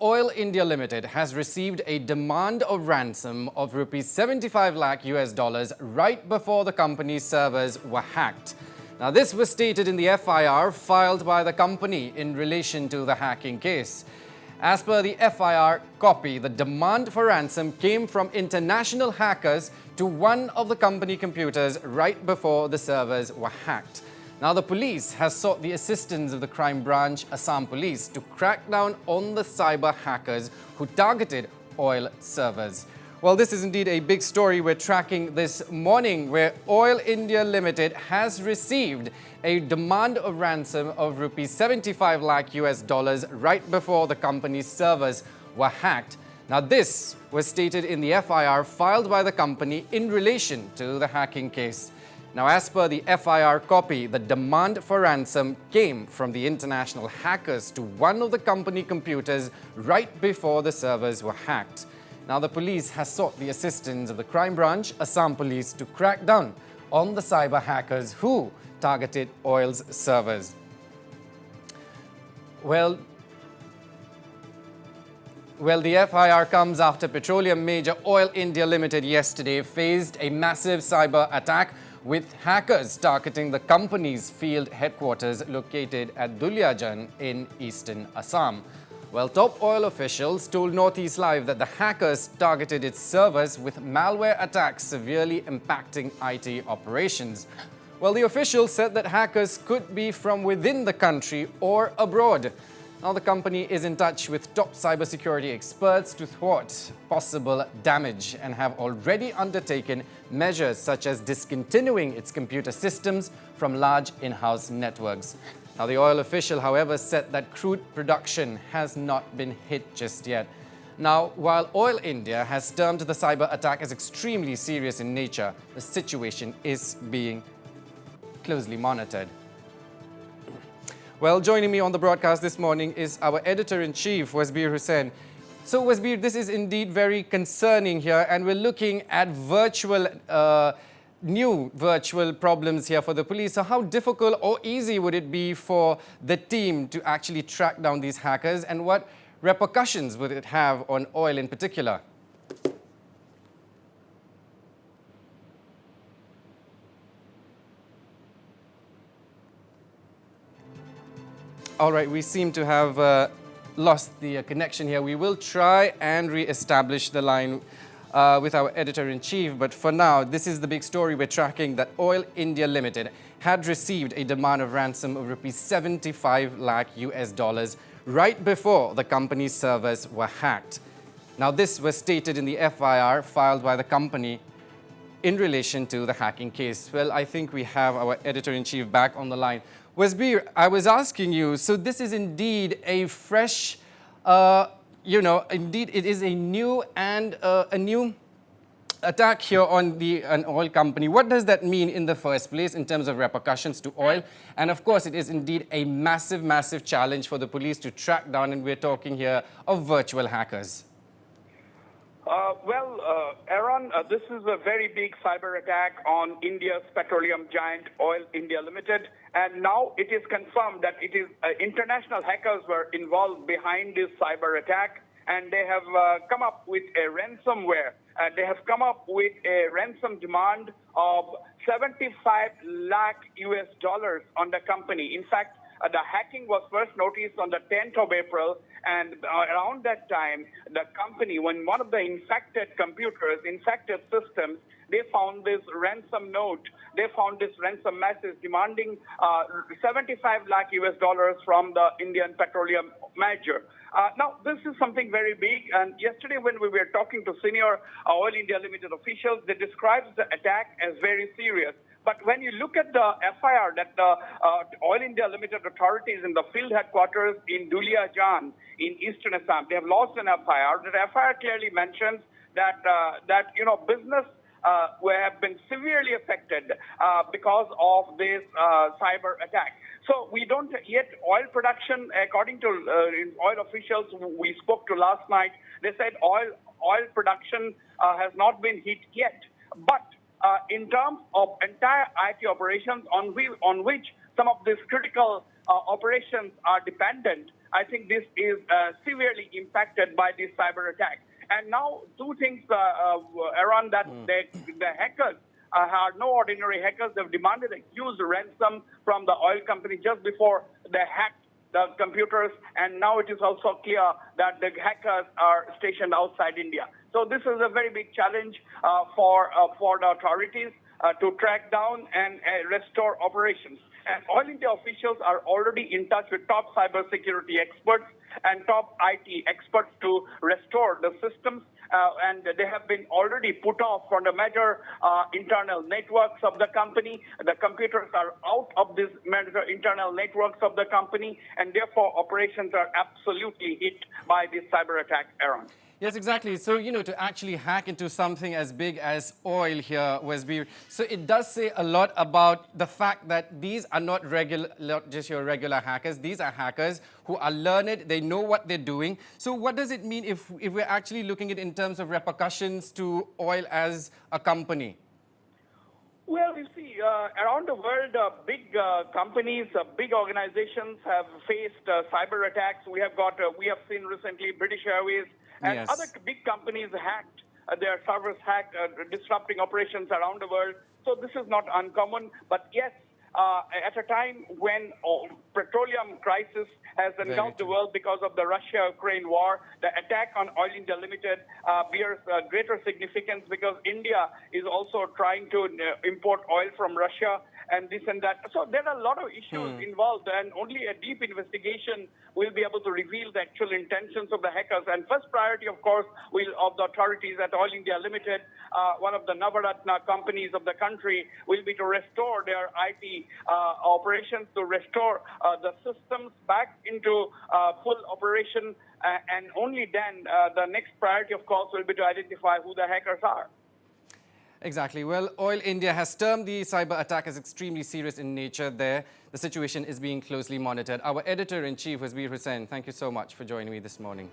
Oil India Limited has received a demand of ransom of rupees 75 lakh US dollars right before the company's servers were hacked. Now, this was stated in the FIR filed by the company in relation to the hacking case. As per the FIR copy, the demand for ransom came from international hackers to one of the company computers right before the servers were hacked. Now, the police has sought the assistance of the crime branch, Assam Police, to crack down on the cyber hackers who targeted oil servers. Well, this is indeed a big story we're tracking this morning, where Oil India Limited has received a demand of ransom of rupees 75 lakh US dollars right before the company's servers were hacked. Now, this was stated in the FIR filed by the company in relation to the hacking case. Now, as per the FIR copy, the demand for ransom came from the international hackers to one of the company computers right before the servers were hacked. Now, the police has sought the assistance of the crime branch, Assam Police, to crack down on the cyber hackers who targeted oil's servers. Well, the FIR comes after petroleum major Oil India Limited yesterday faced a massive cyber attack with hackers targeting the company's field headquarters located at Duliajan in eastern Assam. Well, top oil officials told Northeast Live that the hackers targeted its servers with malware attacks severely impacting IT operations. Well, the officials said that hackers could be from within the country or abroad. Now, the company is in touch with top cybersecurity experts to thwart possible damage and have already undertaken measures such as discontinuing its computer systems from large in-house networks. Now, the oil official, however, said that crude production has not been hit just yet. Now, while Oil India has termed the cyber attack as extremely serious in nature, the situation is being closely monitored. Well, joining me on the broadcast this morning is our editor-in-chief, Wasbir Hussain. So, Wasbir, this is indeed very concerning here, and we're looking at new virtual problems here for the police. So how difficult or easy would it be for the team to actually track down these hackers, and what repercussions would it have on oil in particular? All right, we seem to have lost the connection here. We will try and re-establish the line with our editor-in-chief, but for now, this is the big story we're tracking, that Oil India Limited had received a demand of ransom of rupees 75 lakh US dollars right before the company's servers were hacked. Now, this was stated in the FIR filed by the company in relation to the hacking case. Well, I think we have our editor-in-chief back on the line. Wasbir, I was asking you, so this is indeed a fresh, indeed it is a new attack here on an oil company. What does that mean in the first place in terms of repercussions to oil? And of course, it is indeed a massive, massive challenge for the police to track down, and we're talking here of virtual hackers. Aaron, this is a very big cyber attack on India's petroleum giant Oil India Limited, and now it is confirmed that it is international hackers were involved behind this cyber attack, and they have come up with a ransomware. They have come up with a ransom demand of 75 lakh US dollars on the company. In fact, the hacking was first noticed on the 10th of April, and around that time, the company, when one of the infected systems, they found this ransom note. They found this ransom message demanding 75 lakh US dollars from the Indian petroleum major. Now, this is something very big, and yesterday when we were talking to senior Oil India Limited officials, they described the attack as very serious. But when you look at the FIR that the Oil India Limited authorities in the field headquarters in Duliajan in eastern Assam, they have lodged an FIR. The FIR clearly mentions that business have been severely affected because of this cyber attack. So we don't yet oil production, according to oil officials we spoke to last night, they said oil production has not been hit yet. But in terms of entire IT operations on which some of these critical operations are dependent, I think this is severely impacted by this cyber attack. And now two things around that the hackers are no ordinary hackers. They've demanded a huge ransom from the oil company just before they hacked the computers, and now it is also clear that the hackers are stationed outside India. So this is a very big challenge for the authorities to track down and restore operations. And Oil India officials are already in touch with top cybersecurity experts and top IT experts to restore the systems. And they have been already put off from the major internal networks of the company. The computers are out of these major internal networks of the company, and therefore operations are absolutely hit by this cyber attack, Aaron. Yes, exactly. So, to actually hack into something as big as oil here, Westby, so it does say a lot about the fact that these are not just your regular hackers. These are hackers who are learned. They know what they're doing. So what does it mean if we're actually looking at it in terms of repercussions to oil as a company? Well, you see, around the world, big companies, big organizations have faced cyber attacks. We have seen recently British Airways and Yes. other big companies hacked, their servers hacked, disrupting operations around the world. So this is not uncommon. But yes, at a time when petroleum crisis has engulfed the world because of the Russia-Ukraine war, the attack on Oil India Limited bears greater significance because India is also trying to import oil from Russia and this and that. So there are a lot of issues involved, and only a deep investigation will be able to reveal the actual intentions of the hackers. And first priority, of course, of the authorities at Oil India Limited, one of the Navaratna companies of the country, will be to restore their IT operations, to restore the systems back into full operation. And only then the next priority, of course, will be to identify who the hackers are. Exactly. Well, Oil India has termed the cyber attack as extremely serious in nature there. The situation is being closely monitored. Our editor-in-chief, Refrain, thank you so much for joining me this morning.